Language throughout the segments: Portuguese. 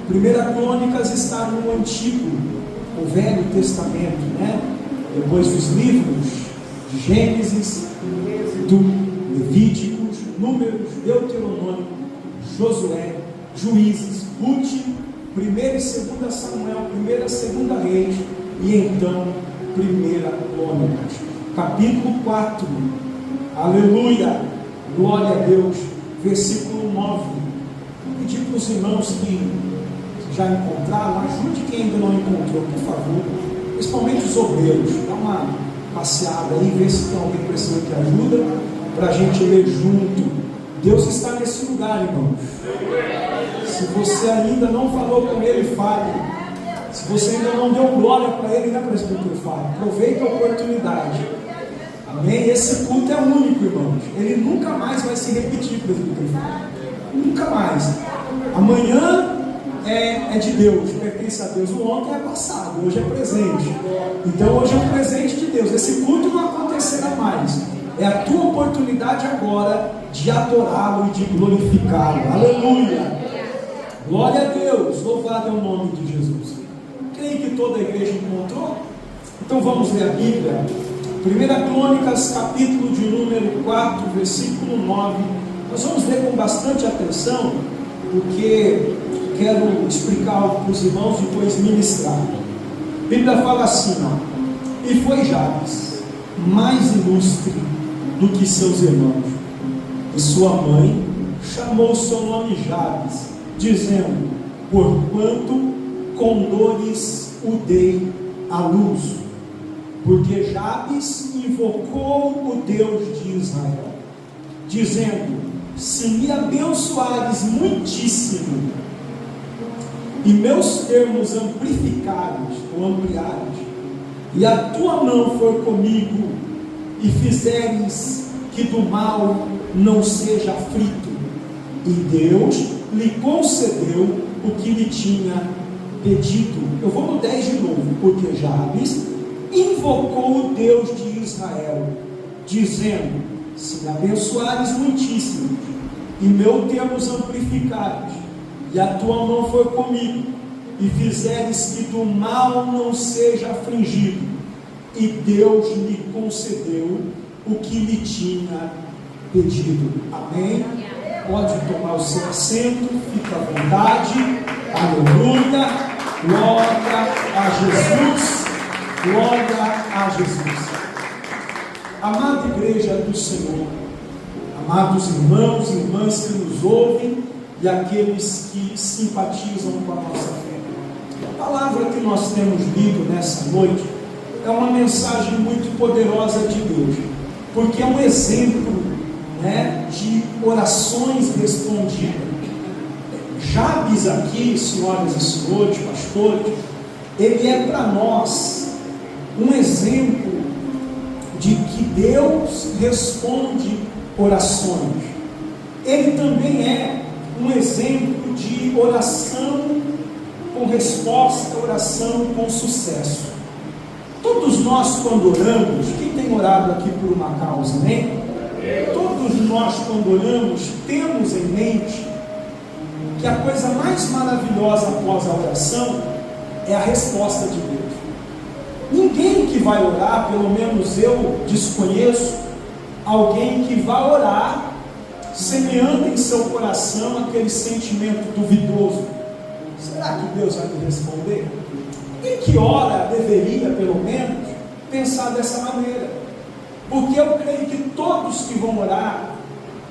1 Crônicas está no Antigo, o Velho Testamento, né? Depois dos livros de Gênesis, do Levíticos, Números, Deuteronômio, Josué, Juízes, Ruth, 1 e 2 Samuel, 1 e 2 Reis e então 1 Crônicas, capítulo 4, aleluia, glória a Deus, versículo 9. Vou pedir para os irmãos que já encontraram, ajude quem ainda não encontrou, por favor, principalmente os obreiros, dá uma passeada aí, vê se tem alguém precisando de ajuda, para a gente ler junto. Deus está nesse lugar, irmãos. Se você ainda não falou com Ele, fale. Se você ainda não deu glória para Ele, né, presbítero? Fale. Aproveita a oportunidade. Amém? Esse culto é único, irmãos. Ele nunca mais vai se repetir, presbítero. Nunca mais. Amanhã é de Deus, pertence a Deus. O ontem é passado, hoje é presente. Então hoje é um presente de Deus. Esse culto não acontecerá mais. É a tua oportunidade agora de adorá-lo e de glorificá-lo. Aleluia! Glória a Deus! Louvado é o nome de Jesus. Creio que toda a igreja encontrou? Então vamos ler a Bíblia. 1 Crônicas, capítulo de número 4, versículo 9. Nós vamos ler com bastante atenção, porque quero explicar algo para os irmãos e depois ministrar. A Bíblia fala assim, ó: e foi Jabes mais ilustre do que seus irmãos, e sua mãe chamou seu nome Jabes, dizendo: porquanto com dores o dei à luz, porque Jabes invocou o Deus de Israel, dizendo: se me abençoares muitíssimo, e meus termos amplificares ou ampliares, e a tua mão for comigo, e fizeres que do mal não seja aflito. E Deus lhe concedeu o que lhe tinha pedido. Eu vou no 10 de novo, porque Jabes invocou o Deus de Israel, dizendo: se me abençoares muitíssimo, e meus termos amplificares, e a tua mão for comigo, e fizeres que do mal não seja afligido. E Deus lhe concedeu o que lhe tinha pedido. Amém? Pode tomar o seu assento, fica à vontade. Aleluia, glória a Jesus, glória a Jesus. Amada igreja do Senhor, amados irmãos e irmãs que nos ouvem e aqueles que simpatizam com a nossa fé, a palavra que nós temos lido nessa noite é uma mensagem muito poderosa de Deus, porque é um exemplo, né, de orações respondidas. Jabes aqui, senhoras e senhores, pastores, ele é para nós um exemplo de que Deus responde orações. Ele também é um exemplo de oração com resposta, oração com sucesso. Todos nós, quando oramos, quem tem orado aqui por uma causa, né? Todos nós, quando oramos, temos em mente que a coisa mais maravilhosa após a oração é a resposta de Deus. Ninguém que vai orar, pelo menos eu desconheço alguém que vai orar semeando em seu coração aquele sentimento duvidoso: será que Deus vai me responder? E que ora deveria, pelo menos, pensar dessa maneira, porque eu creio que todos que vão orar,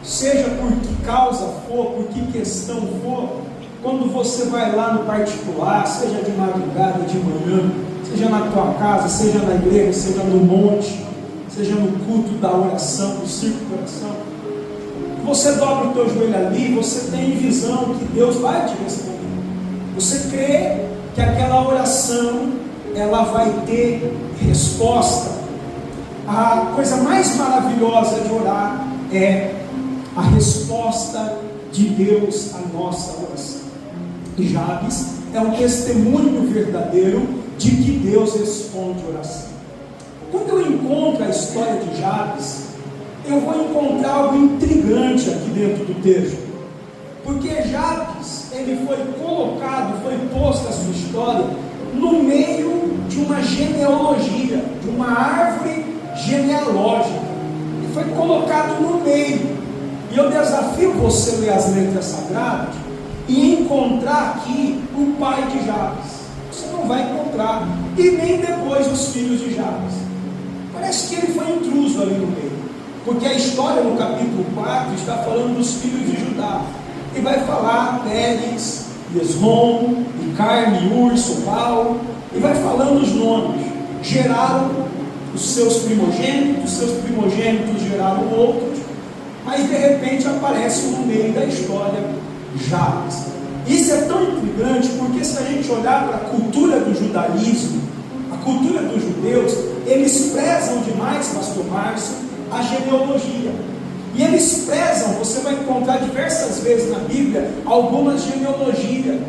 seja por que causa for, por que questão for, quando você vai lá no particular, seja de madrugada, de manhã, seja na tua casa, seja na igreja, seja no monte, seja no culto da oração, do círculo de oração, você dobra o teu joelho ali, você tem visão que Deus vai te responder. Você crê que aquela oração ela vai ter resposta. A coisa mais maravilhosa de orar é a resposta de Deus à nossa oração. E Jabes é um testemunho verdadeiro de que Deus responde oração. Quando eu encontro a história de Jabes, eu vou encontrar algo intrigante aqui dentro do texto, porque Jabes ele foi colocado, foi posto a sua história no meio de uma genealogia, de uma árvore genealógica. Ele foi colocado no meio. E eu desafio você a ler as letras sagradas e encontrar aqui o pai de Jabes. Você não vai encontrar, e nem depois os filhos de Jabes. Parece que ele foi intruso ali no meio, porque a história no capítulo 4 está falando dos filhos de Judá, e vai falar Pérez, Esrom, Carme, Ur, Sobal, e vai falando os nomes. Geraram os seus primogênitos geraram outros, mas de repente aparece no meio da história Jabes. Isso é tão intrigante, porque se a gente olhar para a cultura do judaísmo, a cultura dos judeus, eles prezam demais, pastor Márcio, a genealogia. E eles prezam, você vai encontrar diversas vezes na Bíblia, algumas genealogias.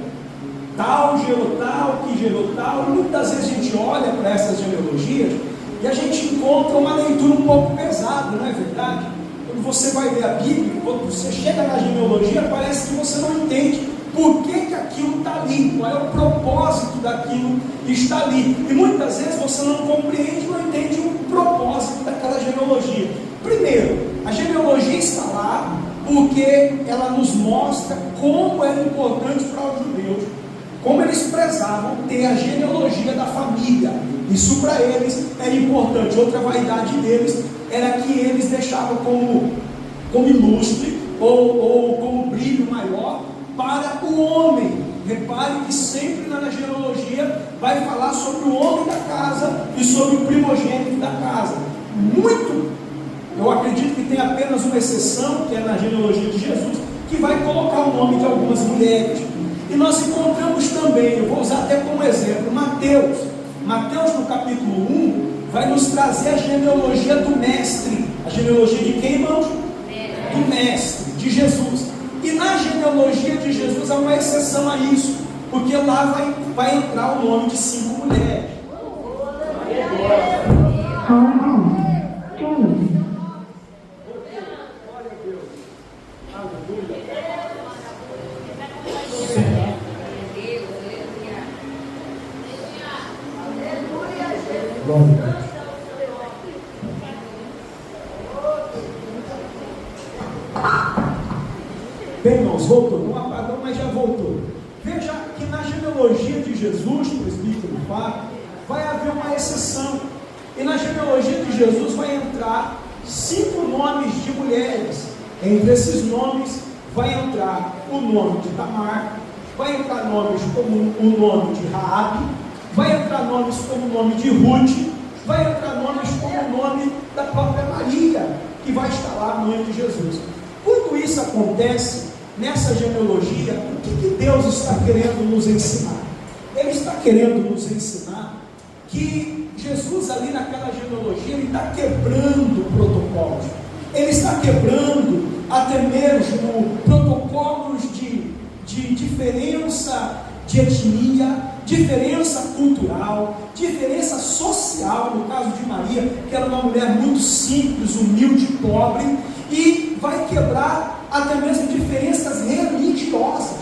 Tal gerou tal, que gerou tal. E muitas vezes a gente olha para essas genealogias e a gente encontra uma leitura um pouco pesada, não é verdade? Quando você vai ler a Bíblia, quando você chega na genealogia, parece que você não entende por que aquilo está ali, qual é o propósito daquilo que está ali. E muitas vezes você não compreende, não entende o propósito daquela genealogia. Primeiro, a genealogia está lá porque ela nos mostra como era importante para os judeus, como eles prezavam ter a genealogia da família. Isso para eles era importante. Outra vaidade deles era que eles deixavam como ilustre ou como brilho maior para o homem. Repare que sempre na genealogia vai falar sobre o homem da casa e sobre o primogênito da casa. Eu acredito que tem apenas uma exceção, que é na genealogia de Jesus, que vai colocar o nome de algumas mulheres. E nós encontramos também, eu vou usar até como exemplo, Mateus. Mateus no capítulo 1 vai nos trazer a genealogia do mestre. A genealogia de quem, irmãos? Do mestre, de Jesus. E na genealogia de Jesus há uma exceção a isso, porque lá vai entrar o nome de 5 mulheres. Bem, irmãos, voltou, não apagou, mas já voltou. Veja que na genealogia de Jesus, presbítero Fábio, vai haver uma exceção. E na genealogia de Jesus vai entrar 5 nomes de mulheres. Entre esses nomes vai entrar o nome de Tamar, vai entrar nomes como o nome de Raabe, vai entrar nomes como o nome de Ruth, vai entrar nomes como o nome da própria Maria, que vai estar lá no nome de Jesus. Quando isso acontece, nessa genealogia, o que Deus está querendo nos ensinar? Ele está querendo nos ensinar que Jesus ali naquela genealogia, ele está quebrando protocolos. Ele está quebrando até mesmo protocolos de diferença de etnia, diferença cultural, diferença social. No caso de Maria, que era uma mulher muito simples, humilde, pobre, e vai quebrar até mesmo diferenças religiosas.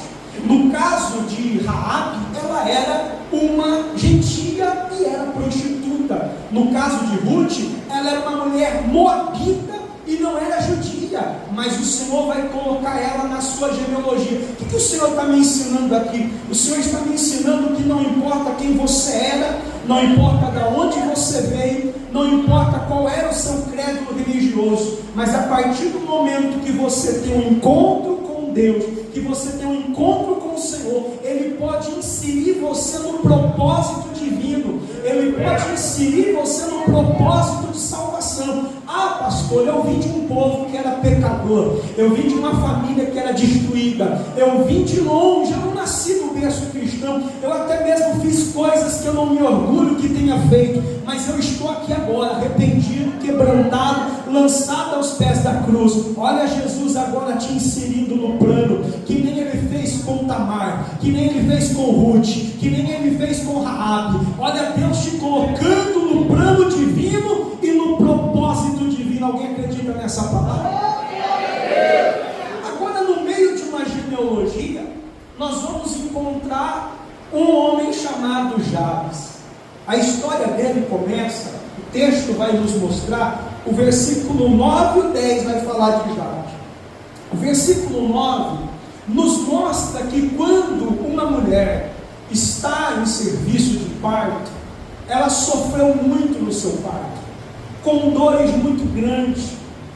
No caso de Raabe, ela era uma gentia e era prostituta. No caso de Ruth, ela era uma mulher moabita e não era judia, mas o Senhor vai colocar ela na sua genealogia. O que o Senhor está me ensinando aqui? O Senhor está me ensinando que não importa quem você era, não importa de onde você veio, não importa qual era o seu credo religioso, mas a partir do momento que você tem um encontro com Deus, que você tem um encontro com o Senhor, Ele pode inserir você no propósito divino, Ele pode inserir você no propósito de salvação. Ah, pastor, eu vim de um povo que era pecador, eu vim de uma família que era destruída, eu vim de longe, eu não nasci no berço cristão, eu até mesmo fiz coisas que eu não me orgulho que tenha feito, mas eu estou aqui agora, arrependido, quebrantado, lançado aos pés da cruz. Olha Jesus agora te inserindo no plano, que nem Ele fez com Tamar, que nem Ele fez com Ruth, que nem Ele fez com Raabe. Olha Deus te colocando no plano divino e no propósito divino. Alguém acredita nessa palavra? Agora, no meio de uma genealogia, nós vamos encontrar um homem chamado Jabes. A história dele começa, o texto vai nos mostrar, o versículo 9 e 10 vai falar de Jabes. O versículo 9 nos mostra que quando uma mulher está em serviço de parto, ela sofreu muito no seu parto, com dores muito grandes.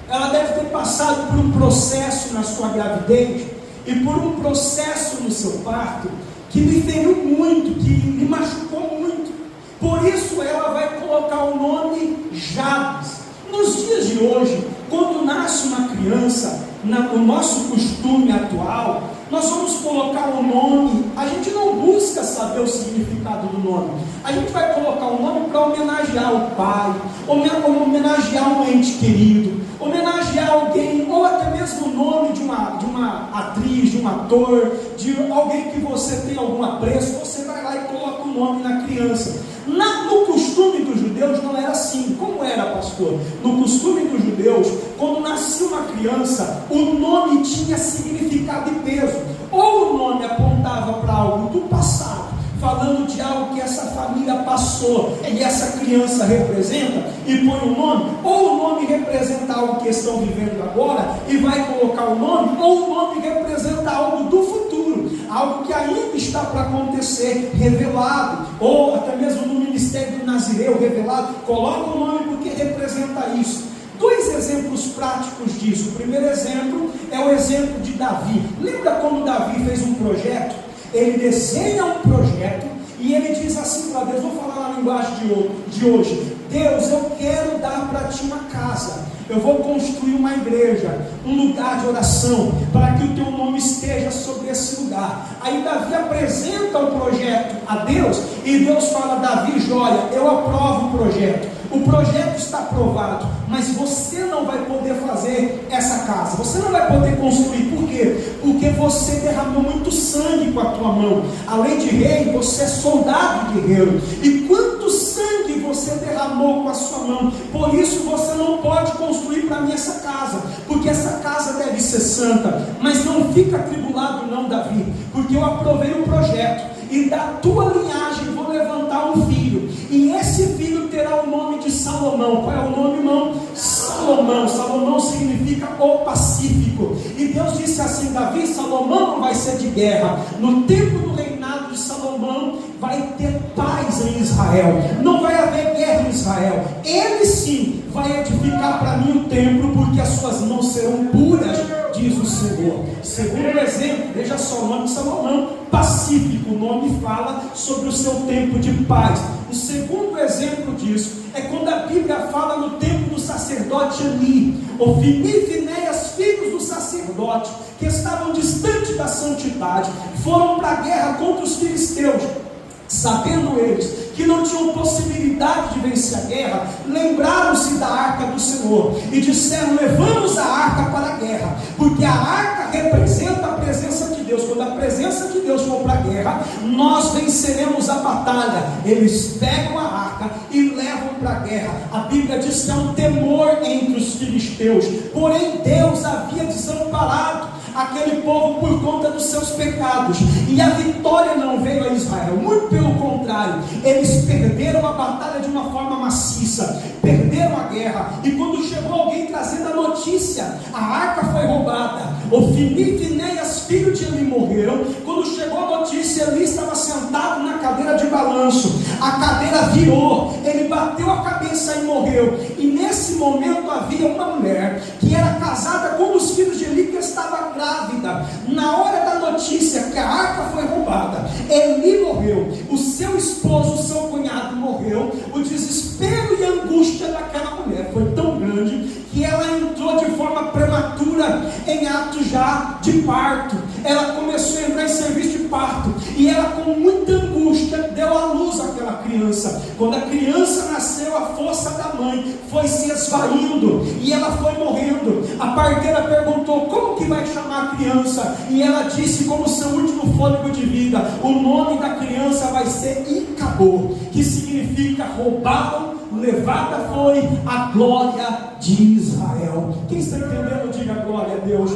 Ela deve ter passado por um processo na sua gravidez e por um processo no seu parto que lhe feriu muito, que lhe machucou muito. Por isso ela vai colocar o nome Jabes. Nos dias de hoje, quando nasce uma criança, no nosso costume atual, nós vamos colocar o nome. A gente não busca saber o significado do nome, a gente vai colocar o nome para homenagear o pai, homenagear um ente querido, homenagear alguém, ou até mesmo o nome de uma atriz, de um ator, de alguém que você tem algum apreço. Você vai lá e coloca o nome na criança. No costume dos judeus não era assim. Como era, pastor? No costume dos judeus, quando nascia uma criança, o nome tinha significado e peso. Ou o nome apontava para algo do passado, falando de algo que essa família passou e essa criança representa, e põe o nome, ou o nome representa algo que estão vivendo agora e vai colocar o nome, ou o nome representa algo do futuro, algo que ainda está para acontecer, revelado, ou até mesmo no ministério do Nazireu revelado, coloca o nome porque representa isso. Dois exemplos práticos disso. O primeiro exemplo é o exemplo de Davi. Lembra quando Davi fez um projeto? Ele desenha um projeto e ele diz assim para Deus, vou falar na linguagem de hoje: Deus, eu quero dar para ti uma casa, eu vou construir uma igreja, um lugar de oração, para que o teu nome esteja sobre esse lugar. Aí Davi apresenta o projeto a Deus, e Deus fala: Davi, joia, eu aprovo o projeto está aprovado, mas você não vai poder fazer essa casa, você não vai poder construir. Por quê? Porque você derramou muito sangue com a tua mão. Além de rei, você é soldado guerreiro, e quanto sangue você derramou com a sua mão, por isso você não pode construir para mim essa casa, porque essa casa deve ser santa. Mas não fica atribulado não, Davi, porque eu aprovei o projeto, e da tua linhagem vou levantar um filho, e esse filho terá o nome de Salomão. Qual é o nome, irmão? Salomão. Salomão significa o pacífico. E Deus disse assim: Davi, Salomão não vai ser de guerra. No tempo do reinado de Salomão vai ter paz em Israel, não vai haver guerra em Israel. Ele sim vai edificar para mim o templo, porque as suas mãos serão puras, diz o Senhor. Segundo exemplo, veja só o nome de Salomão: pacífico. O nome fala sobre o seu tempo de paz. O segundo exemplo disso é quando a Bíblia fala no tempo do sacerdote Eli. Ofni e Finéias, filhos do sacerdote, que estavam distante da santidade, foram para a guerra contra os filisteus. Sabendo eles que não tinham possibilidade de vencer a guerra, lembraram-se da arca do Senhor e disseram: levamos a arca para a guerra, porque a arca representa a presença de Deus. Quando a presença de Deus for para a guerra, nós venceremos a batalha. Eles pegam a arca e levam para a guerra. A Bíblia diz que há um temor entre os filisteus, porém Deus havia desamparado aquele povo por conta dos seus pecados, e a vitória não veio a Israel, muito pelo contrário, eles perderam a batalha de uma forma maciça, perderam a guerra. E quando chegou alguém trazendo a notícia: a arca foi roubada, Ofni e Finéias, filho de Eli, morreram. Quando chegou a notícia, Eli estava sentado na cadeira de balanço, a cadeira virou, ele bateu a cabeça e morreu. E nesse momento havia uma mulher que era casada com um dos filhos de Eli, que estava grávida. Na hora da notícia que a arca foi roubada, Eli morreu, o seu esposo, o seu cunhado morreu. O desespero e a angústia daquela mulher foi tão grande que ela entrou de forma prematura em ato já de parto. Ela começou a entrar em serviço de parto, e ela, com muita angústia, deu à luz àquela criança. Quando a criança nasceu, a força da mãe foi se esvaindo e ela foi morrendo. A parteira perguntou: como que vai chamar a criança? E ela disse, como seu último fôlego de vida: o nome da criança vai ser Icabô, que significa roubado, levada foi a glória de Israel. Quem está entendendo, diga glória a Deus.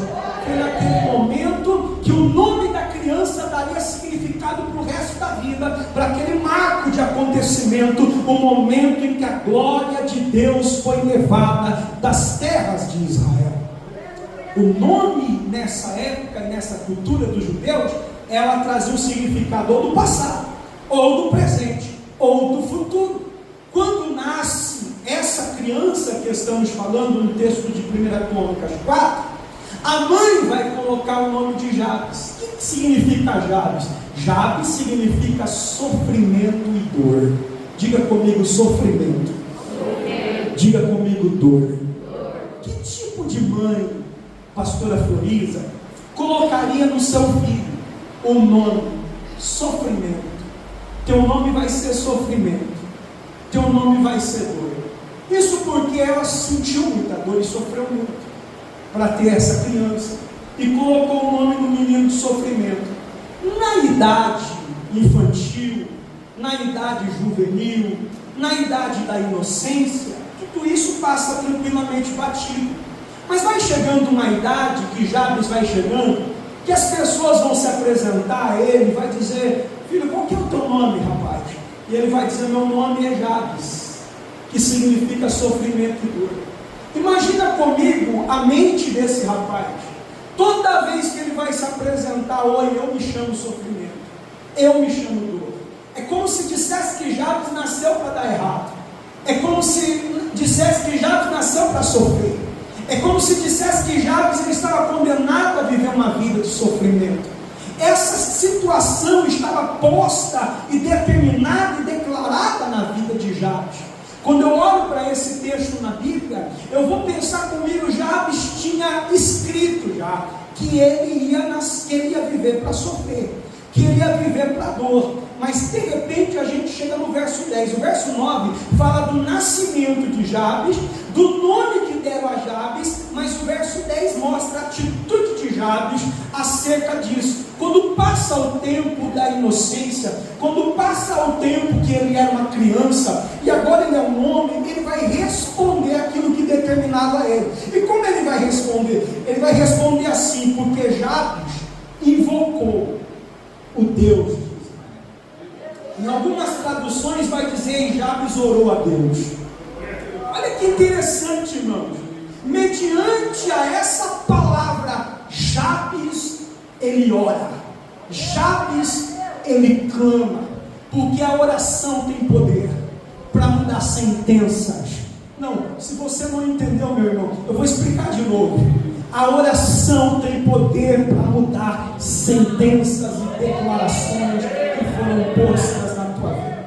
Foi naquele momento que que o nome da criança daria significado para o resto da vida, para aquele marco de acontecimento, o momento em que a glória de Deus foi levada das terras de Israel. O nome nessa época, nessa cultura dos judeus, ela trazia um significado ou do passado, ou do presente, ou do futuro. Quando nasce essa criança que estamos falando no texto de 1 Crônicas 4, a mãe vai colocar o nome de Jabes. O que significa Jabes? Jabes significa sofrimento e dor. Diga comigo sofrimento. Diga comigo dor. Que tipo de mãe, pastora Floriza, colocaria no seu filho o nome sofrimento? Teu nome vai ser sofrimento. Teu nome vai ser dor. Isso porque ela sentiu muita dor e sofreu muito para ter essa criança, e colocou o nome no menino de sofrimento. Na idade infantil, na idade juvenil, na idade da inocência, tudo isso passa tranquilamente batido. Mas vai chegando uma idade, que Jabes vai chegando, que as pessoas vão se apresentar a ele, vai dizer: filho, qual que é o teu nome, rapaz? E ele vai dizer: meu nome é Jabes, que significa sofrimento e dor. Imagina comigo a mente desse rapaz. Toda vez que ele vai se apresentar: oi, eu me chamo sofrimento, eu me chamo dor. É como se dissesse que Jabes nasceu para dar errado. É como se dissesse que Jabes nasceu para sofrer. É como se dissesse que Jabes ele estava condenado a viver uma vida de sofrimento. Essa situação estava posta e determinada e declarada na vida de Jabes. Quando eu olho para esse texto na Bíblia, eu vou pensar comigo: Jabes tinha escrito já que ele ia viver para sofrer, que ele ia viver para dor. Mas de repente a gente chega no verso 10. O verso 9 fala do nascimento de Jabes, do nome que deram a Jabes, mas o verso 10 mostra a atitude de Jabes acerca disso. Quando passa o tempo da inocência, quando passa o tempo que ele era uma criança, e agora ele é um homem, ele vai responder aquilo que determinava ele. E como ele vai responder? Ele vai responder assim: porque Jabes invocou o Deus de Israel. Em algumas traduções vai dizer: Jabes orou a Deus. Olha que interessante, irmãos. Mediante a essa palavra, Jabes ele ora, Jabes ele clama, porque a oração tem poder para mudar sentenças. Não, se você não entendeu, meu irmão, eu vou explicar de novo. A oração tem poder para mudar sentenças e declarações que foram postas na tua vida.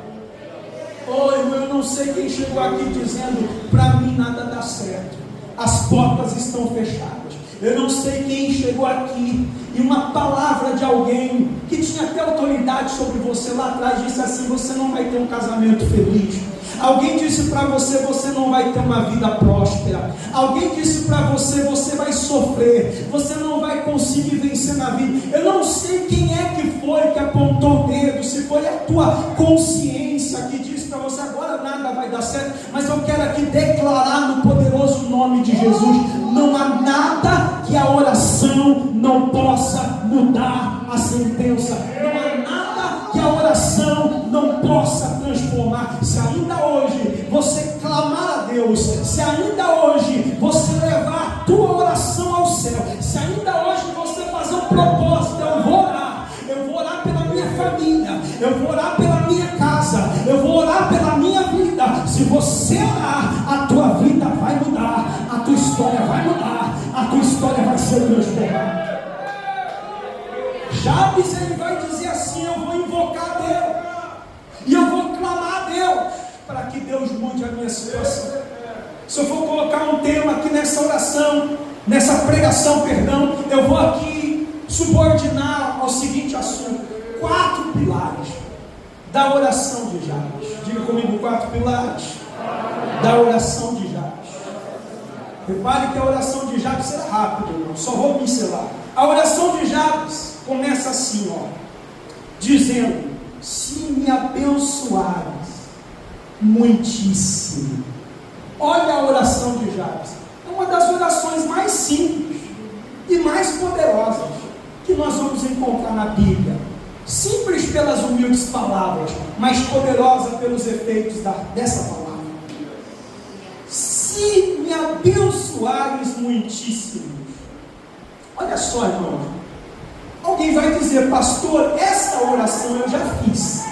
Oh, irmão, eu não sei quem chegou aqui dizendo: para mim nada dá certo, as portas estão fechadas. Eu não sei quem chegou aqui e uma palavra de alguém que tinha até autoridade sobre você lá atrás disse assim: você não vai ter um casamento feliz. Alguém disse para você: você não vai ter uma vida próspera. Alguém disse para você: você vai sofrer, você não vai conseguir vencer na vida. Eu não sei quem é que foi que apontou o dedo, se foi a tua consciência que disse para você: agora nada vai dar certo. Mas eu quero aqui declarar no poderoso nome de Jesus: não há nada que a oração não possa mudar a sentença. Não há nada que a oração não possa transformar. Se ainda hoje você clamar a Deus, se ainda hoje você levar a tua oração ao céu, se ainda hoje você fazer um propósito: eu vou orar pela minha família, eu vou orar pela minha casa, eu vou orar pela minha vida. Se você orar, a tua vida vai mudar, a tua história vai mudar, a tua história vai ser transformada. Jabes ele vai dizer assim: eu vou invocar a Deus, e eu vou clamar a Deus, para que Deus mude a minha situação. Se eu for colocar um tema aqui nessa oração, nessa pregação, perdão, eu vou aqui subordinar ao seguinte assunto: 4 pilares da oração de Jabes. Diga comigo: 4 pilares da oração de Jabes. Repare que a oração de Jabes será rápida, irmão, só vou pincelar. A oração de Jabes começa assim, dizendo: se me abençoares muitíssimo. Olha a oração de Jabes, é uma das orações mais simples e mais poderosas. que nós vamos encontrar na Bíblia, simples pelas humildes palavras, mas poderosa pelos efeitos dessa palavra. Se me abençoares muitíssimo. Olha só, irmão. Alguém vai dizer, pastor, essa oração eu já fiz.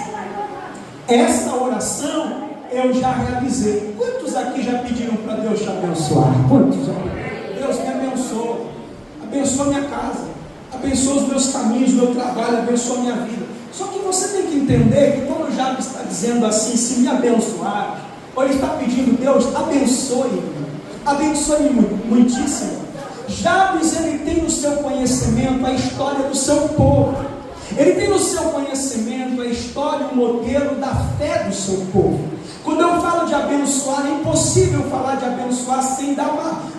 Essa oração eu já realizei. Quantos aqui já pediram para Deus te abençoar? Quantos já? Deus me abençoa. Abençoa minha casa. Abençoa os meus caminhos, meu trabalho, abençoa minha vida. Só que você tem que entender que quando o Jabes está dizendo assim, se me abençoar, ou ele está pedindo, Deus, abençoe muitíssimo. Jabes, ele tem no seu conhecimento a história do seu povo. Ele tem no seu conhecimento a história, o modelo da fé do seu povo. Quando eu falo de abençoar, é impossível falar de abençoar sem dar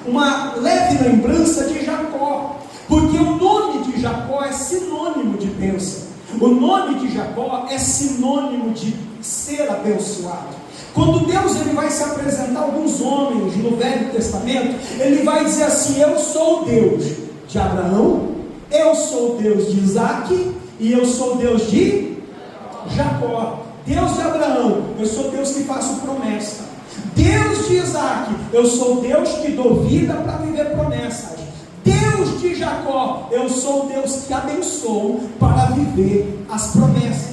uma leve lembrança de Jacó. Porque o nome de Jacó é sinônimo de bênção. O nome de Jacó é sinônimo de ser abençoado. Quando Deus ele vai se apresentar a alguns homens no Velho Testamento, ele vai dizer assim, eu sou o Deus de Abraão, eu sou o Deus de Isaac e eu sou o Deus de Jacó. Deus de Abraão, eu sou Deus que faço promessa. Deus de Isaac, eu sou Deus que dou vida para viver promessas. Deus de Jacó, eu sou Deus que abençoo para viver as promessas.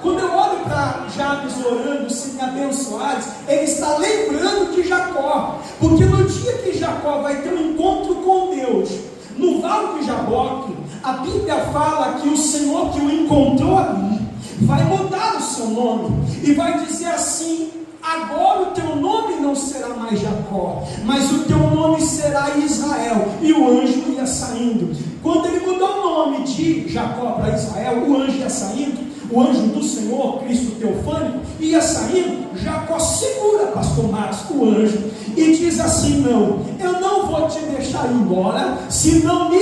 Quando eu olho para Jabes orando, se me abençoares, ele está lembrando de Jacó, porque no dia que Jacó vai ter um encontro com Deus, no vale de Jaboque, a Bíblia fala que o Senhor que o encontrou ali, vai mudar o seu nome, e vai dizer assim, agora o teu nome não será mais Jacó, mas o teu nome será Israel. E o anjo ia saindo. Quando ele mudou o nome de Jacó para Israel, o anjo ia saindo. O anjo do Senhor, Cristo teofânico, ia saindo. Jacó segura, pastor Márcio, o anjo, e diz assim, não, eu não vou te deixar ir embora, se não me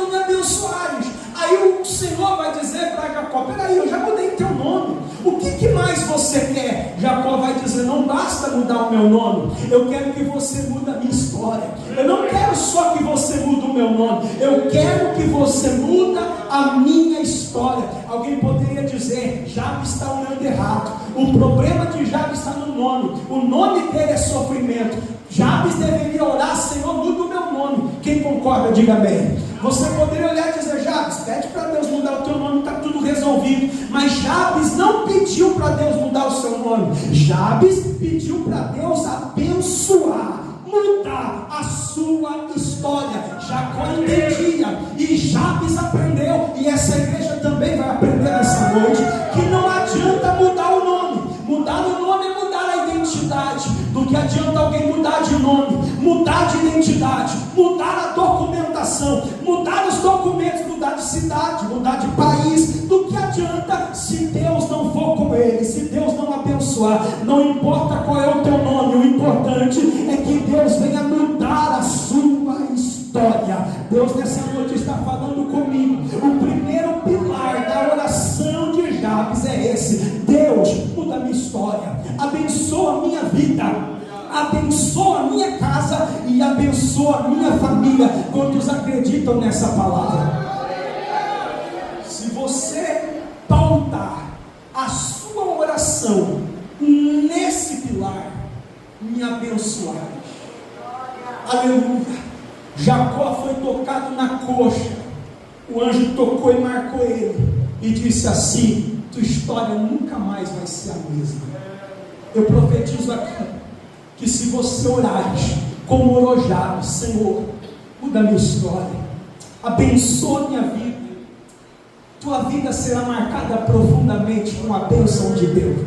abençoares. Aí o Senhor vai dizer para Jacó, peraí, eu já mudei teu nome, o que mais você quer? Jacó vai dizer, não basta mudar o meu nome, eu quero que você mude a minha história. Eu não quero só que você mude o meu nome, eu quero que você muda a minha história. Alguém poderia dizer, Jabes está orando errado. O problema de Jabes está no nome, o nome dele é sofrimento. Jabes deveria orar, Senhor, muda o meu nome. Quem concorda, diga amém. Você poderia olhar e dizer, Jabes, pede para Deus mudar o teu nome, está tudo resolvido. Mas Jabes não pediu para Deus mudar o seu nome. Jabes pediu para Deus abençoar, mudar a sua história. Jacó entendia e Jabes aprendeu, e essa igreja também vai aprender nessa noite, que não adianta mudar o nome. Mudar o nome é mudar a identidade. Do que adianta alguém mudar de nome, mudar de identidade, mudar a documentação, mudar os documentos, mudar de cidade, mudar de país. Do que adianta se Deus não for com ele, se Deus não abençoar? Não importa qual é o teu nome, o importante é que Deus venha mudar a sua história. Deus nessa noite está falando comigo. O primeiro pilar da oração de Jabes é esse: Deus, muda a minha história, abençoa a minha vida, abençoa a minha casa e abençoa a minha família. Quantos acreditam nessa palavra? Se você pautar a sua oração nesse pilar, me abençoar. Aleluia. Jacó foi tocado na coxa, o anjo tocou e marcou ele e disse assim: tua história nunca mais vai ser a mesma. Eu profetizo aqui que se você orares como orou Jabes, Senhor, muda a minha história, abençoa a minha vida, tua vida será marcada profundamente com a bênção de Deus.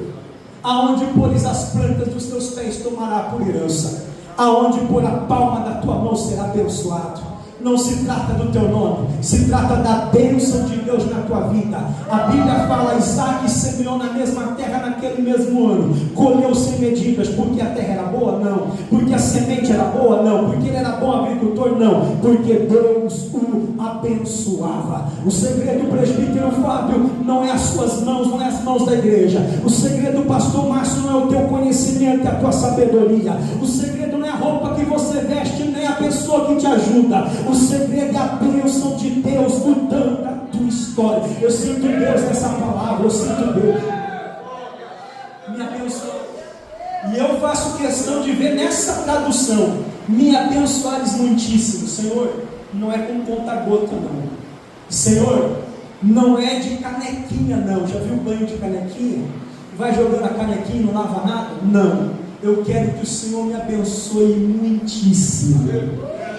Aonde pôres as plantas dos teus pés tomará por herança, aonde pôr a palma da tua mão será abençoado. Não se trata do teu nome, se trata da bênção de Deus na tua vida. A Bíblia fala: Isaac semeou na mesma terra naquele mesmo ano, colheu sem medidas. Porque a terra era boa? Não. Porque a semente era boa? Não. Porque ele era bom agricultor? Não. Porque Deus o abençoava. O segredo, presbítero Fábio, não é as suas mãos, não é as mãos da igreja. O segredo, pastor Márcio, não é o teu conhecimento, é a tua sabedoria. O segredo não é a roupa que você veste, nem a pessoa que te ajuda. O segredo é a bênção de Deus mudando a tua história. Eu sinto Deus nessa palavra, eu sinto Deus. Me abençoa. E eu faço questão de ver nessa tradução: me abençoares muitíssimo. Senhor, não é com conta-gota não. Senhor, não é de canequinha não. Já viu banho de canequinha? Vai jogando a canequinha e não lava nada? Não. Eu quero que o Senhor me abençoe muitíssimo.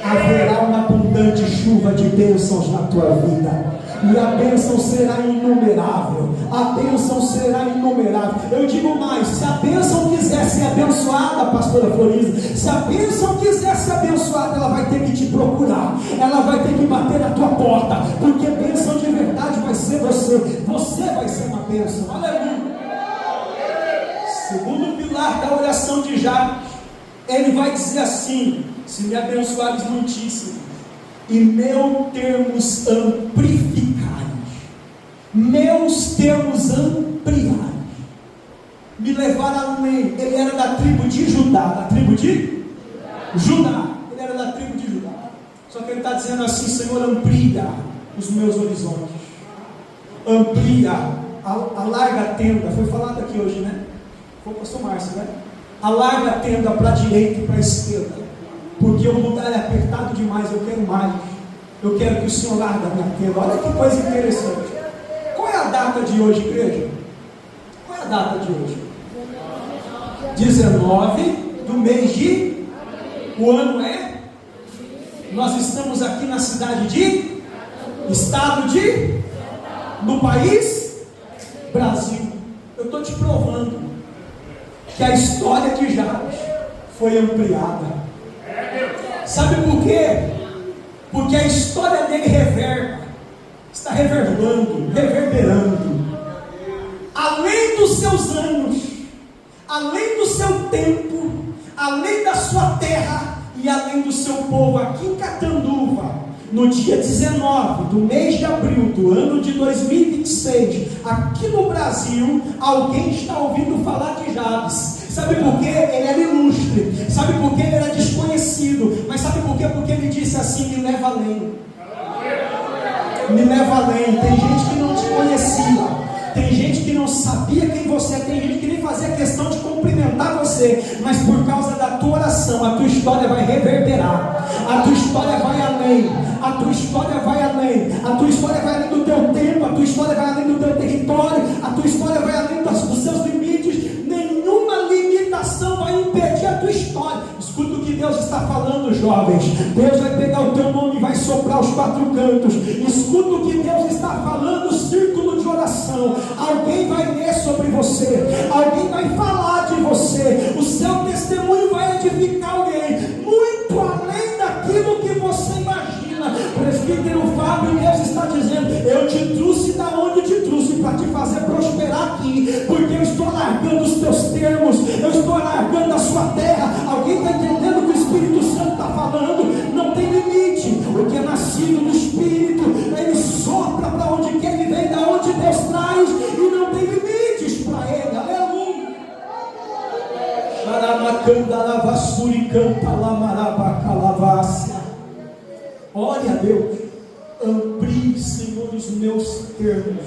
Haverá uma abundante chuva de bênçãos na tua vida. E a bênção será inumerável. A bênção será inumerável. Eu digo mais: se a bênção quiser ser abençoada, pastora Floriza, se a bênção quiser ser abençoada, ela vai ter que te procurar. Ela vai ter que bater na tua porta. Porque bênção de verdade vai ser você. Você vai ser uma bênção. Aleluia. Segundo pilar da oração de Jabes, ele vai dizer assim: se me abençoares muitíssimo, e meus termos amplificares, meus termos ampliares, me levaram além. Ele era da tribo de Judá. Da tribo de Judá. Ele era da tribo de Judá. Só que ele está dizendo assim: Senhor, amplia os meus horizontes, amplia, alarga a tenda. Foi falado aqui hoje, né? Foi o pastor Márcio, né? Alarga a tenda para a direita e para a esquerda, porque o lugar é apertado demais. Eu quero mais. Eu quero que o Senhor largue a minha tenda. Olha que coisa interessante. Qual é a data de hoje, igreja? Qual é a data de hoje? 19 do mês de... O ano é? Nós estamos aqui na cidade de... Estado de... No país? Brasil. Eu estou te provando que a história de Jabes foi ampliada. Sabe por quê? Porque a história dele está reverberando. Além dos seus anos, além do seu tempo, além da sua terra e além do seu povo, aqui em Catanduva, no dia 19 do mês de abril do ano de 2026, aqui no Brasil, alguém está ouvindo falar de Jabes. Sabe por quê? Ele era ilustre. Sabe por quê? Ele era desconhecido. Mas sabe por quê? Porque ele disse assim: me leva além. Me leva além. Tem gente que não te conhecia. Tem gente que não sabia quem você é. Tem gente que nem fazia questão de cumprimentar você. Mas por causa da tua oração, a tua história vai reverberar. A tua história vai além. A tua história vai além. A tua história vai além do teu tempo. A tua história vai além do teu território. A tua história vai além dos seus limites. Nenhuma limitação vai impedir a tua história. Escuta o que Deus está falando, jovens. Deus vai pegar o teu nome e vai soprar os quatro cantos. Escuta o que Deus está falando, círculo de oração. Alguém vai ler sobre você. Alguém vai falar de você. O seu testemunho vai edificar alguém. Muito além daquilo que você imagina. Presbítero Fábio, Deus está dizendo: eu te trouxe da onde te trouxe para te fazer prosperar aqui. Porque eu estou alargando os teus termos. Eu estou alargando a sua terra. Alguém está entendendo o que o Espírito Santo está falando? Não tem limite. O que é nascido do Espírito, ele sopra para onde quer, ele vem da onde Deus traz, e não tem limites para ele. Aleluia. Olha a Deus. Amplie, Senhor, os meus termos.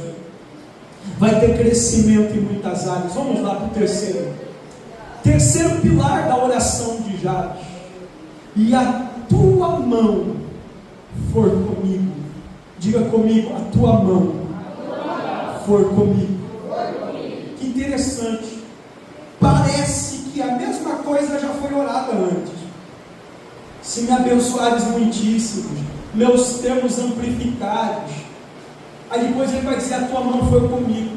Vai ter crescimento em muitas áreas. Vamos lá para o terceiro pilar da oração de Jabes: e a tua mão for comigo. Diga comigo: a tua mão for comigo. Que interessante. Parece que a mesma coisa já foi orada antes. Se me abençoares muitíssimo, meus termos amplificares. Aí depois ele vai dizer: a tua mão foi comigo.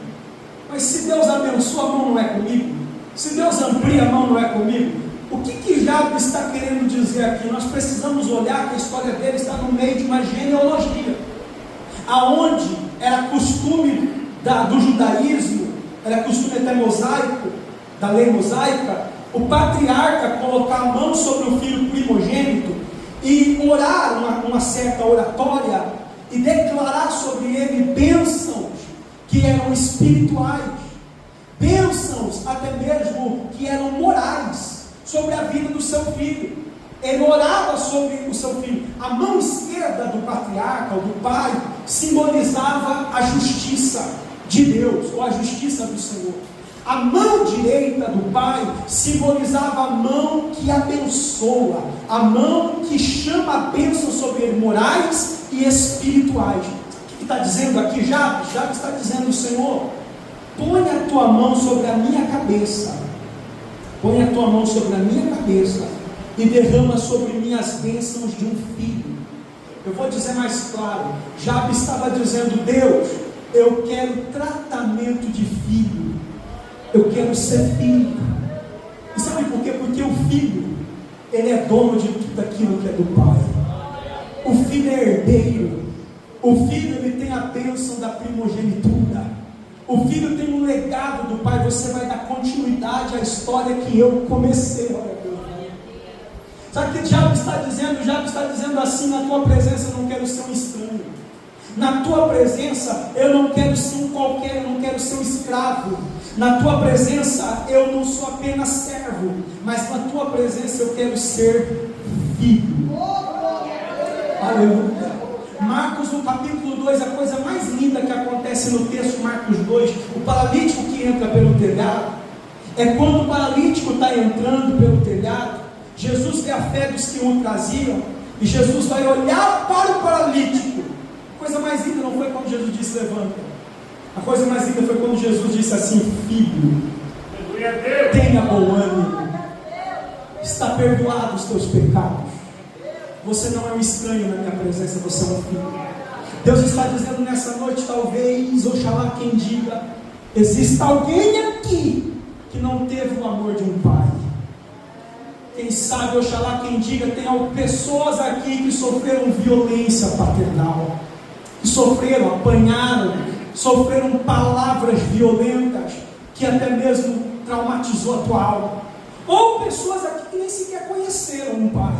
Mas se Deus abençoa, a mão não é comigo? Se Deus amplia, a mão não é comigo? O que Jabes está querendo dizer aqui? Nós precisamos olhar que a história dele está no meio de uma genealogia, aonde era costume do judaísmo, era costume até mosaico, da lei mosaica, o patriarca colocar a mão sobre o filho primogênito e orar uma certa oratória e declarar sobre ele bênçãos que eram espirituais, bênçãos até mesmo que eram morais, sobre a vida do seu filho. Ele orava sobre o seu filho. A mão esquerda do patriarca, ou do pai, simbolizava a justiça de Deus, ou a justiça do Senhor. A mão direita do pai simbolizava a mão que abençoa, a mão que chama a bênção sobre ele, morais e espirituais. O que está dizendo aqui Jabes? Jabes está dizendo: Senhor, põe a tua mão sobre a minha cabeça, põe a tua mão sobre a minha cabeça e derrama sobre mim as bênçãos de um filho. Eu vou dizer mais claro, Jabes estava dizendo: Deus, eu quero tratamento de filho, eu quero ser filho. E sabe por quê? Porque o filho, ele é dono de tudo aquilo que é do pai. O filho é herdeiro. O filho, ele tem a bênção da primogenitura. O filho tem um legado do pai. Você vai dar continuidade à história que eu comecei. Sabe o que o diabo está dizendo? O diabo está dizendo assim: na tua presença eu não quero ser um estranho. Na tua presença eu não quero ser um qualquer, eu não quero ser um escravo. Na tua presença eu não sou apenas servo, mas na tua presença eu quero ser filho. Aleluia. Marcos, no capítulo 2, a coisa mais linda que acontece no texto, Marcos 2, o paralítico que entra pelo telhado, é quando o paralítico está entrando pelo telhado, Jesus vê a fé dos que o traziam, e Jesus vai olhar para o paralítico. A coisa mais linda não foi quando Jesus disse: levanta. A coisa mais linda foi quando Jesus disse assim: filho, tenha bom ânimo, está perdoado os teus pecados. Você não é um estranho na minha presença, você é um filho. Deus está dizendo nessa noite, talvez, oxalá quem diga, exista alguém aqui que não teve o amor de um pai. Quem sabe, oxalá quem diga, tem pessoas aqui que sofreram violência paternal, que sofreram, apanharam, sofreram palavras violentas, que até mesmo traumatizou a tua alma. Ou pessoas aqui que nem sequer conheceram um pai,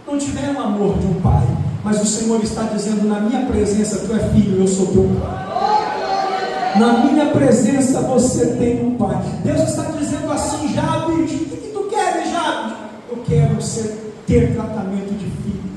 não tiveram o amor de um pai, mas o Senhor está dizendo: na minha presença tu é filho, eu sou teu pai. Na minha presença você tem um pai. Deus está dizendo assim: Jabes, o que tu queres, Jabes? Eu quero ter tratamento de filho.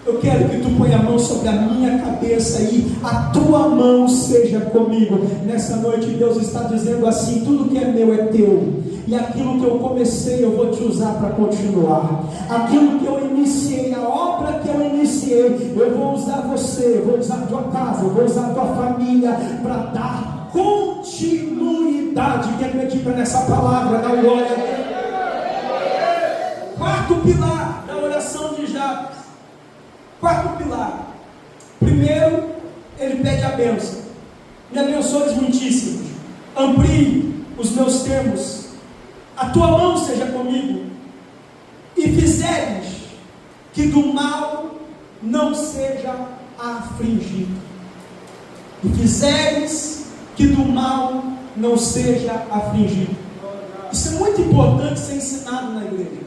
Eu quero que tu ponha a mão sobre a minha cabeça e a tua mão seja comigo. Nessa noite Deus está dizendo assim: tudo que é meu é teu, e aquilo que eu comecei eu vou te usar para continuar. Aquilo que eu iniciei, a obra que eu iniciei, eu vou usar você, eu vou usar a tua casa, eu vou usar a tua família para dar continuidade. Quem acredita nessa palavra, dá glória a Deus. Quarto pilar da oração de Jabes. Quarto pilar. Primeiro, ele pede a bênção: me abençoes muitíssimos, amplie os meus termos, a tua mão seja comigo, e fizeres que do mal não seja afligido. E fizeres que do mal não seja afligido. Isso é muito importante ser ensinado na igreja.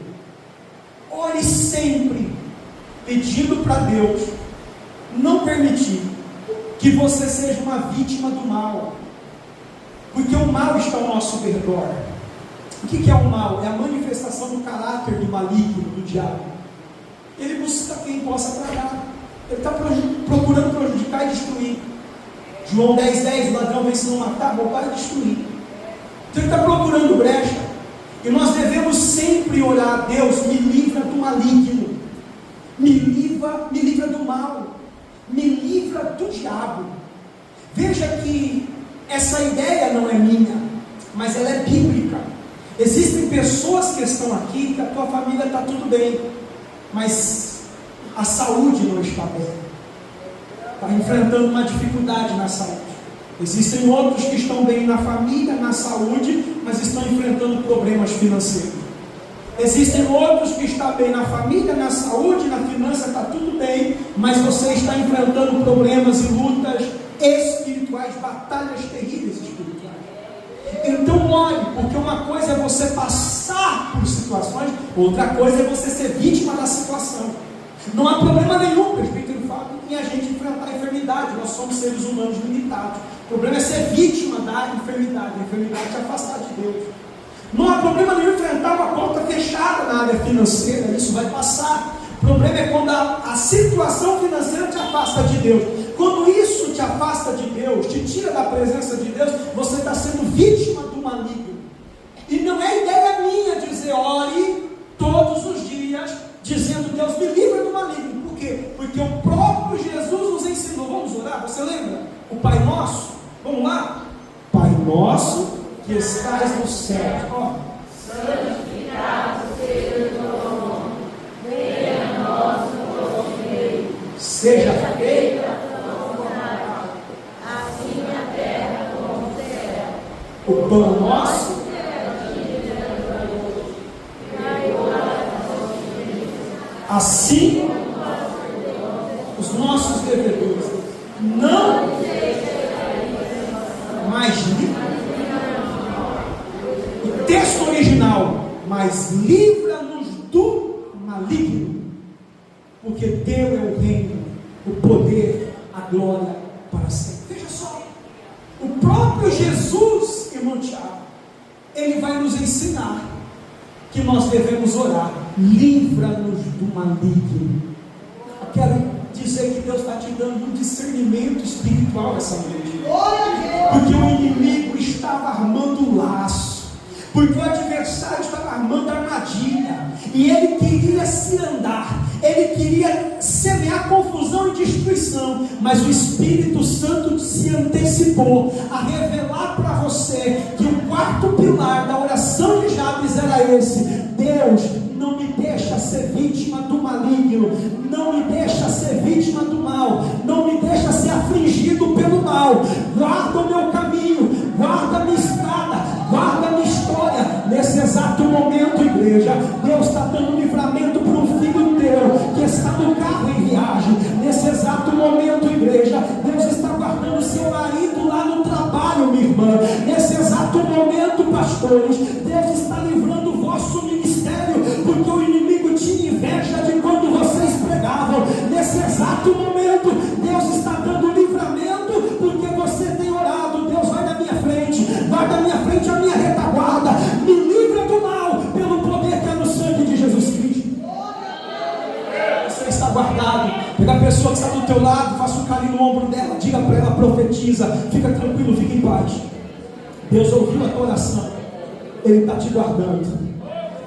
Ore sempre pedindo para Deus não permitir que você seja uma vítima do mal, porque o mal está ao nosso redor. O que é o mal? É a manifestação do caráter do maligno, do diabo. Ele busca quem possa tragar. Ele está procurando prejudicar e destruir. João 10:10, o ladrão vem se não matar, roubar e destruir. Então ele está procurando brecha. E nós devemos sempre orar: Deus, me livra do maligno, me livra do mal, me livra do diabo. Veja que essa ideia não é minha, mas ela é bíblica. Existem pessoas que estão aqui, que a tua família está tudo bem, mas a saúde não está bem, está enfrentando uma dificuldade na saúde. Existem outros que estão bem na família, na saúde, mas estão enfrentando problemas financeiros. Existem outros que estão bem na família, na saúde, na finança, está tudo bem, mas você está enfrentando problemas e lutas espirituais, batalhas terríveis espirituais. Então ore, porque uma coisa é você passar por situações, outra coisa é você ser vítima da situação. Não há problema nenhum, presbítero Fábio, em a gente enfrentar a enfermidade. Nós somos seres humanos limitados. O problema é ser vítima da enfermidade. A enfermidade te afastar de Deus. Não há problema nenhum enfrentar uma porta fechada na área financeira, isso vai passar. O problema é quando a situação financeira te afasta de Deus. Quando isso te afasta de Deus, te tira da presença de Deus, você está sendo vítima do maligno. E não é ideia minha dizer, ore todos os dias, dizendo, Deus me livra do maligno. Por quê? Porque o próprio Jesus nos ensinou. Vamos orar, você lembra? O Pai Nosso, vamos lá? Pai Nosso que estás no céu, santificado seja o teu nome, venha a nós o vosso reino, seja feita a tua vontade, assim na terra como no céu. O pão nosso assim os nossos devedores, não mais livra. O texto original, mas livra-nos do maligno, porque teu é o reino, o poder, a glória para sempre. Veja só, o próprio Jesus, irmão Tiago, ele vai nos ensinar que nós devemos orar, livra-nos do maligno. Eu quero dizer que Deus está te dando um discernimento espiritual essa noite, porque o inimigo estava armando laço, porque o adversário estava armando armadilha, e ele queria se andar, ele queria semear confusão e destruição, mas o Espírito Santo se antecipou a revelar para você que o quarto pilar da oração de Jabes era esse: Deus, não me deixa ser vítima do maligno, não me deixa ser vítima do mal, não me deixa ser afligido pelo mal, guarda o meu caminho, guarda a minha estrada, guarda a minha história. Nesse exato momento, igreja, Deus está dando livramento para um filho teu que está no carro em viagem. Nesse exato momento, igreja, Deus está guardando seu marido lá no trabalho, minha irmã. Nesse exato momento, pastores, Deus está livrando o vosso ministério, porque o inimigo tinha inveja de quando vocês pregavam. Nesse exato momento, Deus está dando livramento, porque você tem orado. Deus vai na minha frente, vai na minha frente a minha retaguarda, me livra do mal, pelo poder que é no sangue de Jesus Cristo. Você está guardado. Pega a pessoa que está do teu lado, faça um carinho no ombro dela, diga para ela, profetiza, fica tranquilo, fica em paz. Deus ouviu a tua oração, Ele está te guardando.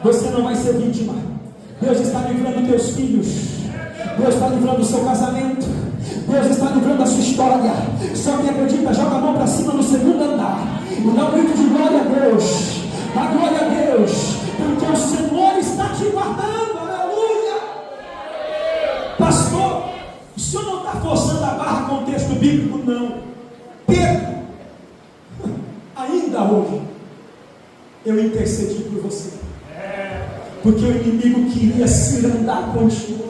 Você não vai ser vítima. Deus está livrando teus filhos, Deus está livrando o seu casamento, Deus está livrando a sua história. Só quem acredita, joga a mão para cima no segundo andar e dá um grito de glória a Deus. Dá glória a Deus, porque o Senhor está te guardando. Aleluia. Pastor, o senhor não está forçando a barra com o texto bíblico, não. Pedro, ainda hoje eu intercedi por você, porque o inimigo queria se andar contigo,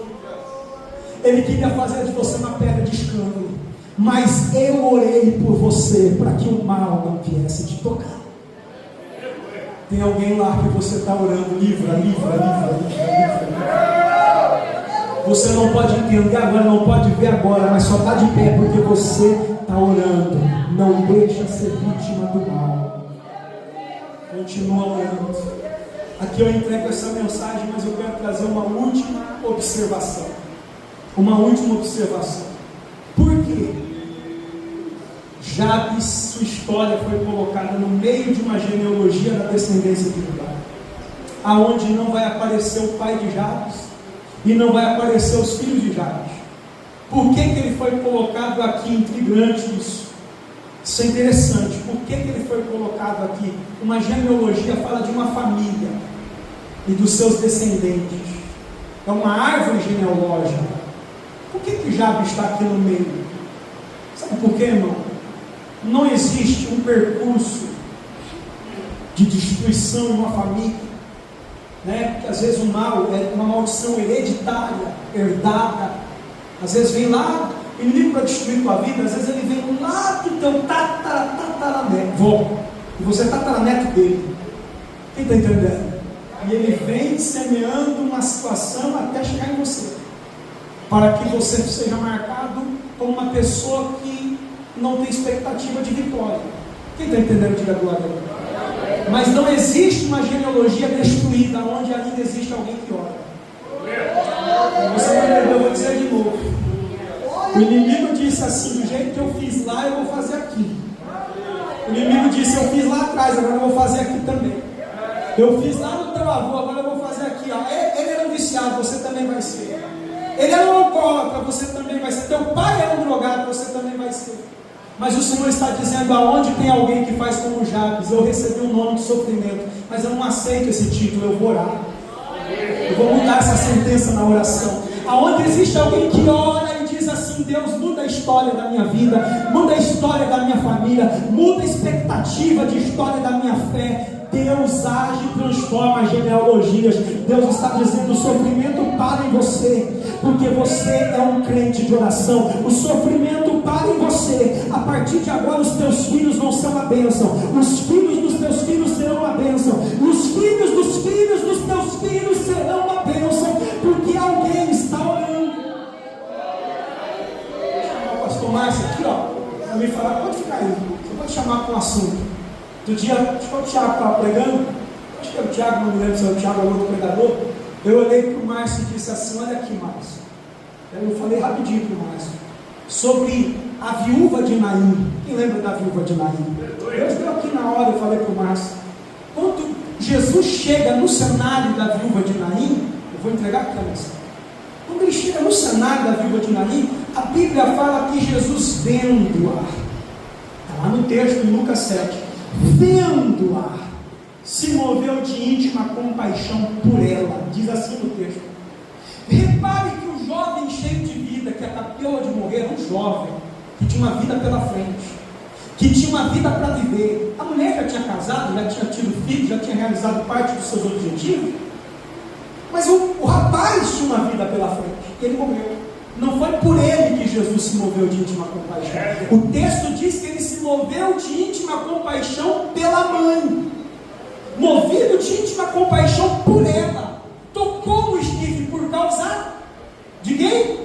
ele queria fazer de você uma pedra de escândalo, mas eu orei por você para que o mal não viesse te tocar. Tem alguém lá que você está orando, livra. Você não pode entender agora, não pode ver agora, mas só está de pé porque você está orando. Não deixa ser vítima do mal. Continua orando. Aqui eu entrego essa mensagem, mas eu quero trazer uma última observação. Por quê? Jabes, sua história foi colocada no meio de uma genealogia da descendência de Judá, aonde não vai aparecer o pai de Jabes e não vai aparecer os filhos de Jabes. Por que ele foi colocado aqui? Intrigante isso. Isso é interessante. Por que ele foi colocado aqui? Uma genealogia fala de uma família e dos seus descendentes. É uma árvore genealógica. Por que Jabes está aqui no meio? Sabe por quê, irmão? Não existe um percurso de destruição em uma família, né? Porque às vezes o mal é uma maldição hereditária, herdada. Às vezes vem lá, o inimigo para destruir tua vida, às vezes ele vem lá do teu tataraneto, e você é tataraneto dele. Quem está entendendo? E ele vem semeando uma situação até chegar em você, para que você seja marcado como uma pessoa que não tem expectativa de vitória. Quem está entendendo? Diga glória a Deus. Mas não existe uma genealogia destruída onde ainda existe alguém que ora. Você não entendeu, eu vou dizer de novo. O inimigo disse assim: do jeito que eu fiz lá, eu vou fazer aqui. O inimigo disse: eu fiz lá atrás, agora eu vou fazer aqui também. Eu fiz lá no teu avô, agora eu vou fazer aqui. Ó. Ele era um viciado, você também vai ser. Ele era um alcoólatra, você também vai ser. Teu pai era um drogado, você também vai ser. Mas o Senhor está dizendo: aonde tem alguém que faz como Jabes, eu recebi um nome de sofrimento, mas eu não aceito esse título, eu vou orar. Eu vou mudar essa sentença na oração. Aonde existe alguém que ora e diz assim: Deus, muda a história da minha vida, muda a história da minha família, muda a expectativa de história da minha fé. Deus age e transforma as genealogias. Deus está dizendo: o sofrimento para em você, porque você é um crente de oração. O sofrimento para em você. A partir de agora os teus filhos vão ser uma bênção. Os filhos dos teus filhos serão uma bênção. Os filhos dos filhos dos teus filhos serão uma bênção, porque alguém está orando. Vou chamar o pastor Márcio aqui, ó, para me falar. Pode ficar aí, você pode chamar com um assunto. Do dia, acho que o Tiago estava pregando, acho que é o Tiago, não me lembro se é o Tiago ou outro pregador. Eu olhei para o Márcio e disse assim: olha aqui, Márcio. Eu falei rapidinho para o Márcio sobre a viúva de Naim. Quem lembra da viúva de Naim? Eu estou aqui na hora, eu falei para o Márcio. Quando Jesus chega no cenário da viúva de Naim, eu vou entregar a câmera. Quando ele chega no cenário da viúva de Naim, a Bíblia fala que Jesus vendo-a, está lá no texto em Lucas 7. Vendo-a, se moveu de íntima compaixão por ela, diz assim no texto. Repare que o jovem cheio de vida, que acabou de morrer, um jovem que tinha uma vida pela frente, que tinha uma vida para viver. A mulher já tinha casado, já tinha tido filho, já tinha realizado parte dos seus objetivos, mas o rapaz tinha uma vida pela frente, e ele morreu. Não foi por ele que Jesus se moveu de íntima compaixão. O texto diz que ele se moveu de íntima compaixão pela mãe. Movido de íntima compaixão por ela. Tocou no esquife por causa de quem?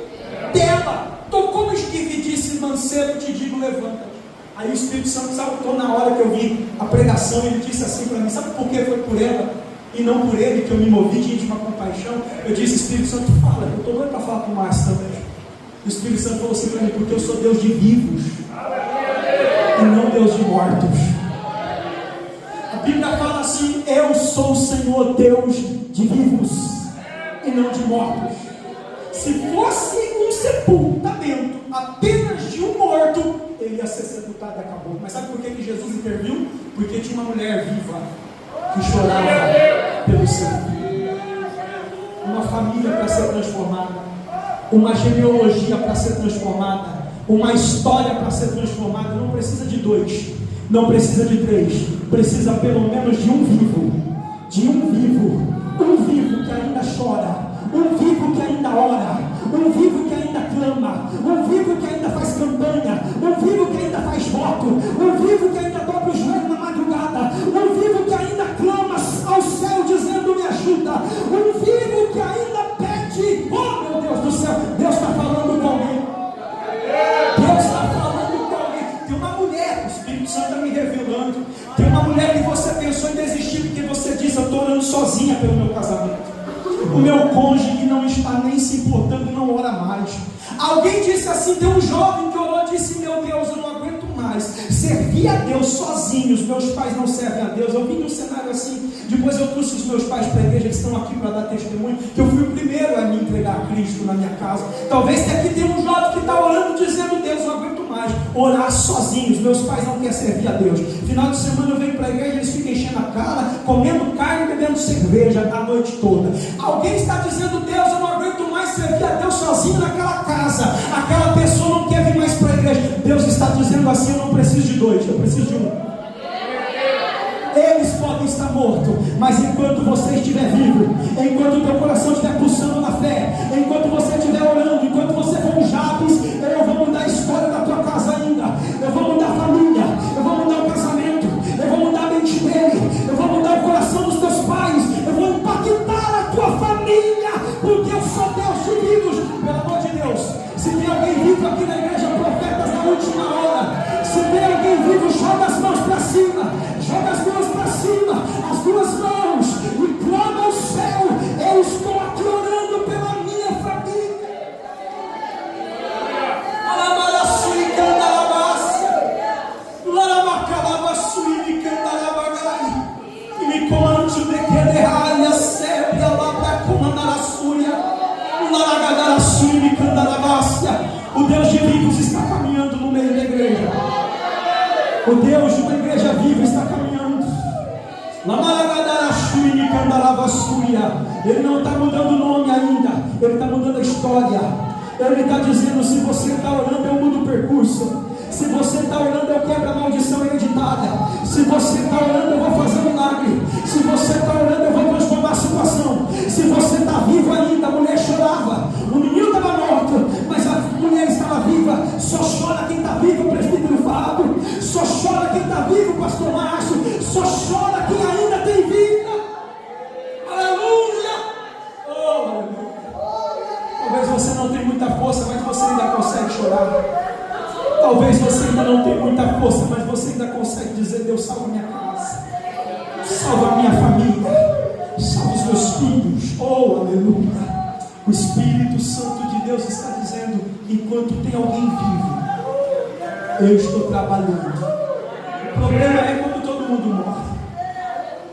Dela. Tocou no esquife e disse: mancebo, te digo, levanta-te. Aí o Espírito Santo saltou na hora que eu vi a pregação. Ele disse assim para mim: sabe por que foi por ela e não por ele que eu me movi de íntima compaixão? Eu disse: Espírito Santo, fala. Eu estou doido para falar com o Márcio também. O Espírito Santo falou assim para mim: porque eu sou Deus de vivos e não Deus de mortos. A Bíblia fala assim: eu sou o Senhor Deus de vivos e não de mortos. Se fosse um sepultamento apenas de um morto, ele ia ser sepultado e acabou. Mas sabe por que Jesus interviu? Porque tinha uma mulher viva que chorava pelo seu filho. Uma família para ser transformada, uma genealogia para ser transformada, uma história para ser transformada. Não precisa de 2, não precisa de 3, precisa pelo menos de um vivo, um vivo que ainda chora, um vivo que ainda ora, um vivo que ainda clama, um vivo que ainda faz campanha, um vivo que ainda faz voto, um vivo que ainda dobra o joelho na madrugada, um vivo que ainda clama ao céu dizendo: me ajuda, um vivo que ainda pede. Oh meu Deus do céu, Deus está falando com alguém. Deus está falando com alguém. Tem uma mulher, o Espírito Santo está me revelando. Tem uma mulher que você pensou em desistir porque você disse: eu estou orando sozinha pelo meu casamento. O meu cônjuge não está nem se importando, não ora mais. Alguém disse assim: tem um jovem que orou e disse: meu Deus, eu não aguento mais servir a Deus sozinho, os meus pais não servem a Deus. Eu vim num cenário assim, depois eu trouxe os meus pais para a igreja, eles estão aqui para dar testemunho, que eu fui o primeiro a me entregar a Cristo na minha casa. Talvez aqui tenha um jovem que está orando dizendo: Deus, eu não aguento mais orar sozinho, os meus pais não querem servir a Deus. Final de semana eu venho para a igreja, eles ficam enchendo a cara, comendo carne e bebendo cerveja a noite toda. Alguém está dizendo: Deus, eu não aguento mais servir a Deus sozinho naquela casa. Aquela pessoa não quer vir mais para a igreja. Deus está dizendo assim: eu não preciso de 2, eu preciso de um. Eles podem estar mortos, mas enquanto você estiver vivo, enquanto o teu coração estiver pulsando na fé, enquanto você estiver orando, enquanto você for um Jabes, eu vou mudar a história da tua casa ainda. Eu vou mudar a família, eu vou mudar o casamento, eu vou mudar a mente dele, eu vou mudar o coração dos teus pais, eu vou impactar a tua família, porque eu sou Deus de vivos. Pelo amor de Deus, se tem alguém vivo aqui na igreja Profetas na Última Hora, Se tem alguém vivo, joga as mãos para cima. Joga as mãos para cima. As duas mãos. E clama ao céu. Eu estou aqui orando pela minha família. E me comande de que derralha sempre a labra comandar a súria. O Deus de vivos está caminhando no meio da igreja. O Deus de uma igreja viva está caminhando. Ele não está mudando o nome ainda. Ele está mudando a história. Ele está dizendo: se você está orando, eu mudo o percurso. Se você está orando, eu quebro a maldição hereditária. Se você está orando, eu vou fazer um milagre. Se você está orando, eu vou transformar a situação. Se você está vivo ainda, a mulher chorava. O menino estava morto, mas a mulher estava viva. Só chora quem está vivo, presbítero Fábio. Só chora quem está vivo, pastor Márcio. Só chora quem ainda tem vida. Aleluia! Oh, aleluia! Talvez você não tenha muita força, mas você ainda consegue chorar. Talvez você ainda não tenha muita força, mas você ainda consegue dizer: Deus, salva minha casa, salva a minha família, salva os meus filhos. Oh, aleluia! O Espírito Santo de Deus está dizendo: enquanto tem alguém vivo, eu estou trabalhando. O problema é quando todo mundo morre.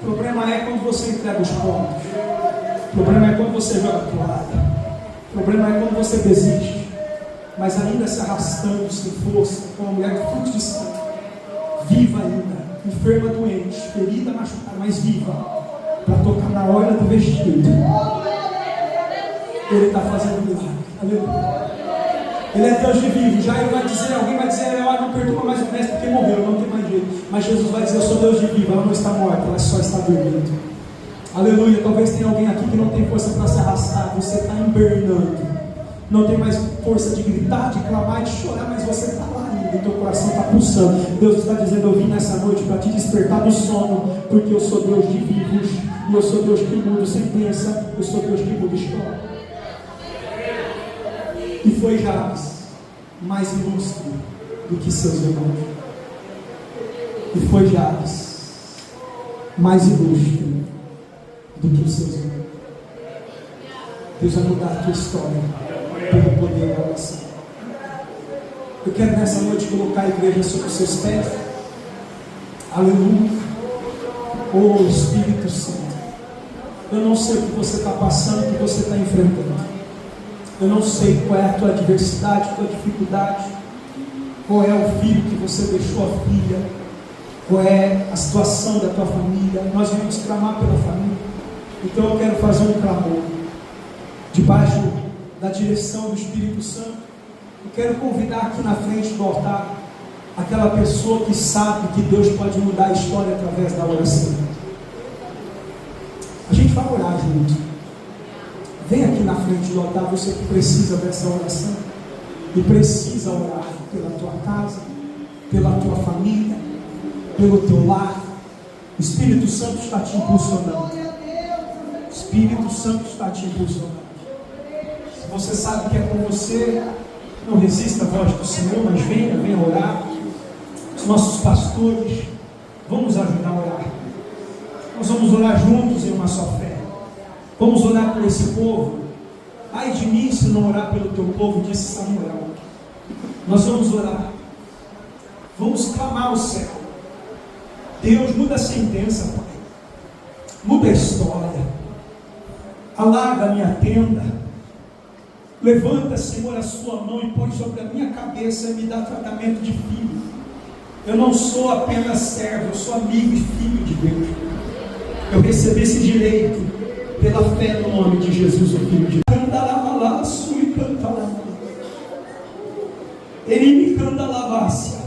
O problema é quando você entrega os pontos. O problema é quando você joga para o lado. O problema é quando você desiste. Mas ainda se arrastando, sem força, com uma mulher de fruto de sangue, viva ainda, enferma, doente, ferida, machucada, mas viva, para tocar na orla do vestido. Ele está fazendo milagre. Aleluia. Ele é Deus de vivo. Já ele vai dizer, alguém vai dizer: não perturba mais o mestre porque morreu, não tem mais jeito. Mas Jesus vai dizer: eu sou Deus de vivo, ela não está morta, ela só está dormindo. Aleluia. Talvez tenha alguém aqui que não tem força para se arrastar, você está invernando. Não tem mais força de gritar, de clamar, de chorar, mas você está lá ainda, o teu coração está pulsando. Deus está dizendo: eu vim nessa noite para te despertar do sono, porque eu sou Deus de vivos, e eu sou Deus que muda sentença, eu sou Deus que muda história. E foi Jabes mais ilustre do que seus irmãos. E foi Jabes mais ilustre do que os seus irmãos. Deus vai mudar a tua história pelo poder da oração. Eu quero nessa noite colocar a igreja sobre os seus pés. Aleluia. Oh Espírito Santo, eu não sei o que você está passando, o que você está enfrentando. Eu não sei qual é a tua adversidade, a tua dificuldade, qual é o filho que você deixou, a filha, qual é a situação da tua família. Nós vamos clamar pela família. Então eu quero fazer um clamor debaixo da direção do Espírito Santo. Eu quero convidar aqui na frente do altar aquela pessoa que sabe que Deus pode mudar a história através da oração. A gente vai orar junto. Vem aqui na frente do altar, você que precisa dessa oração e precisa orar pela tua casa, pela tua família, pelo teu lar. O Espírito Santo está te impulsionando. O Espírito Santo está te impulsionando. Se você sabe que é com você, não resista à voz do Senhor, mas venha orar. Os nossos pastores vão nos ajudar a orar. Nós vamos orar juntos em uma só fé. Vamos orar por esse povo. Ai de mim se não orar pelo teu povo, disse Samuel. Nós vamos orar. Vamos clamar ao céu. Deus, muda a sentença, Pai. Muda a história. Alarga a minha tenda. Levanta, Senhor, a sua mão e põe sobre a minha cabeça e me dá tratamento de filho. Eu não sou apenas servo, eu sou amigo e filho de Deus. Eu recebi esse direito pela fé no nome de Jesus, o Filho de Deus. Ele me canta lavácia.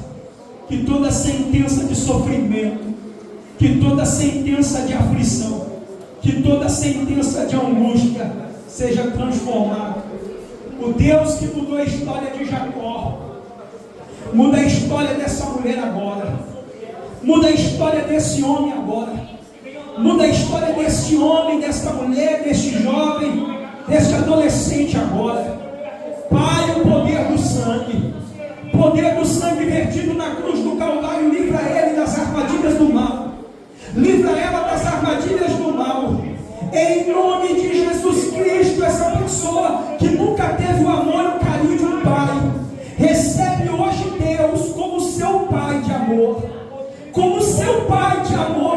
Que toda sentença de sofrimento, que toda sentença de aflição, que toda sentença de angústia seja transformada. O Deus que mudou a história de Jacó, muda a história dessa mulher agora. Muda a história desse homem agora. Muda a história desse homem, desta mulher, deste jovem, deste adolescente agora. Pai, o poder do sangue vertido na cruz amor, como seu Pai de amor.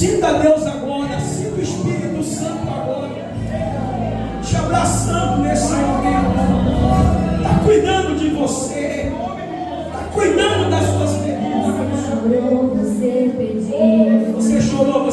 Sinta Deus agora, sinta o Espírito Santo agora te abraçando nesse momento. Está cuidando de você, está cuidando das suas feridas. Você chorou,